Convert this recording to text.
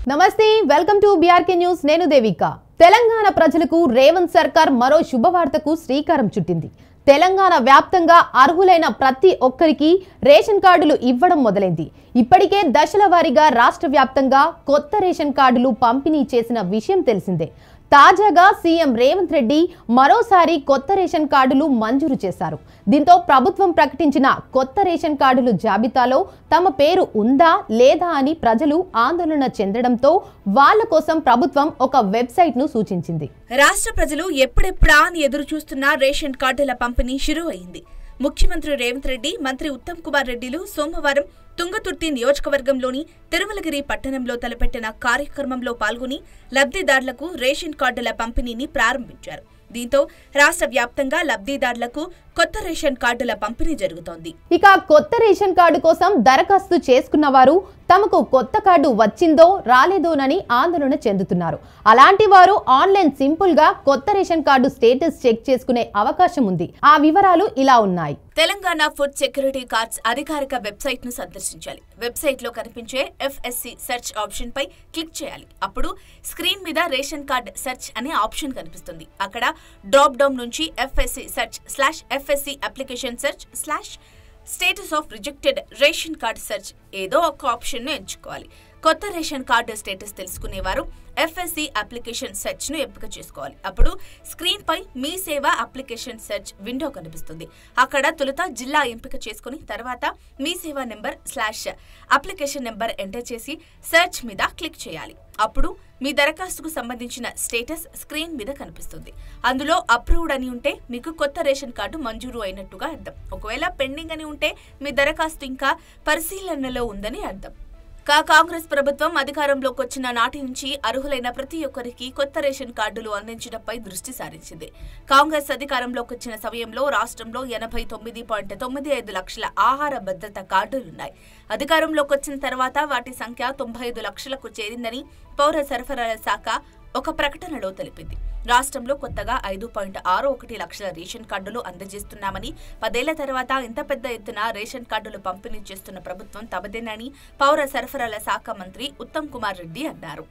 నమస్తే, welcome to BRK news. నేను దేవిక. తెలంగాణ ప్రజలకు రేవంత్ సర్కార్ మరో శుభవార్తకు శ్రీకారం చుట్టింది. తెలంగాణ వ్యాప్తంగా అర్హులైన ప్రతి ఒక్కరికి రేషన్ కార్డులు ఇవ్వడం మొదలైంది. ఇప్పటికే దశల వారీగా రాష్ట్ర వ్యాప్తంగా కొత్త రేషన్ కార్డులు పంపిణీ చేసిన విషయం తెలిసిందే. తాజాగా సీఎం రేవంత్ రెడ్డి మరోసారి కొత్త రేషన్ కార్డులు మంజూరు చేశారు. దీంతో ప్రభుత్వం ప్రకటించిన కొత్త రేషన్ కార్డులు జాబితాలో తమ పేరు ఉందా లేదా అని ప్రజలు ఆందోళన చెందడంతో వాళ్ళ కోసం ప్రభుత్వం ఒక వెబ్సైట్ ను సూచించింది. రాష్ట్ర ప్రజలు ఎప్పుడెప్పుడా అని ఎదురు చూస్తున్న రేషన్ కార్డుల పంపిణీ షురూ అయింది. ముఖ్యమంత్రి రేవంత్ రెడ్డి, మంత్రి ఉత్తమ్ కుమార్ రెడ్డిలు సోమవారం తుంగతుర్తి నియోజకవర్గంలోని తిరుమలగిరి పట్టణంలో తలపెట్టిన కార్యక్రమంలో పాల్గొని లబ్ధిదారులకు రేషన్ కార్డుల పంపిణీని ప్రారంభించారు. దీంతో రాష్ట్ర వ్యాప్తంగా లబ్ధిదారులకు కొత్త రేషన్ కార్డుల పంపిణీ జరుగుతోంది. ఇక కొత్త రేషన్ కార్డు కోసం దరఖాస్తు చేసుకున్న వారు తమకు కొత్త కార్డు వచ్చిందో రాలేదోనని ఆందోళన చెందుతున్నారు. అలాంటి వారు ఆన్లైన్ సింపుల్ గా కొత్త రేషన్ కార్డు స్టేటస్ చెక్ చేసుకునే అవకాశం ఉంది. ఆ వివరాలు ఇలా ఉన్నాయి. తెలంగాణ ఫుడ్ సెక్యూరిటీ కార్డ్స్ అధికారిక వెబ్సైట్ ను సందర్శించాలి. వెబ్సైట్ లో కనిపించే FSC సెర్చ్ ఆప్షన్ పై క్లిక్ చేయాలి. అప్పుడు స్క్రీన్ మీద రేషన్ కార్డ్ సెర్చ్ అనే ఆప్షన్ కనిపిస్తుంది. అక్కడ డ్రాప్ డౌన్ నుంచి FSC search /FSC application search status of rejected ration card search ఏదో ఒక ఆప్షన్ ను ఎంచుకోవాలి. కొత్త రేషన్ కార్డు స్టేటస్ తెలుసుకునేవారు FSC అప్లికేషన్ సెర్చ్ ను ఎంపిక చేసుకోవాలి. అప్పుడు స్క్రీన్ పై మీ సేవ అప్లికేషన్ సెర్చ్ విండో కనిపిస్తుంది. అక్కడ తొలుత జిల్లా ఎంపిక చేసుకుని తర్వాత మీ సేవ నెంబర్ /అప్లికేషన్ నెంబర్ ఎంటర్ చేసి సెర్చ్ మీద క్లిక్ చేయాలి. అప్పుడు మీ దరఖాస్తుకు సంబంధించిన స్టేటస్ స్క్రీన్ మీద కనిపిస్తుంది. అందులో అప్రూవ్డ్ అని ఉంటే మీకు కొత్త రేషన్ కార్డు మంజూరు అయినట్టుగా అర్థం. ఒకవేళ పెండింగ్ అని ఉంటే మీ దరఖాస్తు ఇంకా పరిశీలనలో ఉందని అర్థం. కాంగ్రెస్ ప్రభుత్వం అధికారంలోకి వచ్చిన నాటి నుంచి అర్హులైన ప్రతి ఒక్కరికి కొత్త రేషన్ కార్డులు అందించడంపై దృష్టి సారించింది. కాంగ్రెస్ అధికారంలోకి వచ్చిన సమయంలో రాష్ట్రంలో 89.95 లక్షల ఆహార భద్రత కార్డులున్నాయి. అధికారంలోకి వచ్చిన తర్వాత వాటి సంఖ్య 95 లక్షలకు చేరిందని పౌర సరఫరాల శాఖ ఒక ప్రకటనలో తెలిపింది. రాష్ట్రంలో కొత్తగా 5.61 లక్షల రేషన్ కార్డులు అందజేస్తున్నామని, 10 ఏళ్ల తర్వాత ఇంత పెద్ద ఎత్తున రేషన్ కార్డులు పంపిణీ చేస్తున్న ప్రభుత్వం తమదేనని పౌర సరఫరాల శాఖ మంత్రి ఉత్తమ్ కుమార్ రెడ్డి అన్నారు.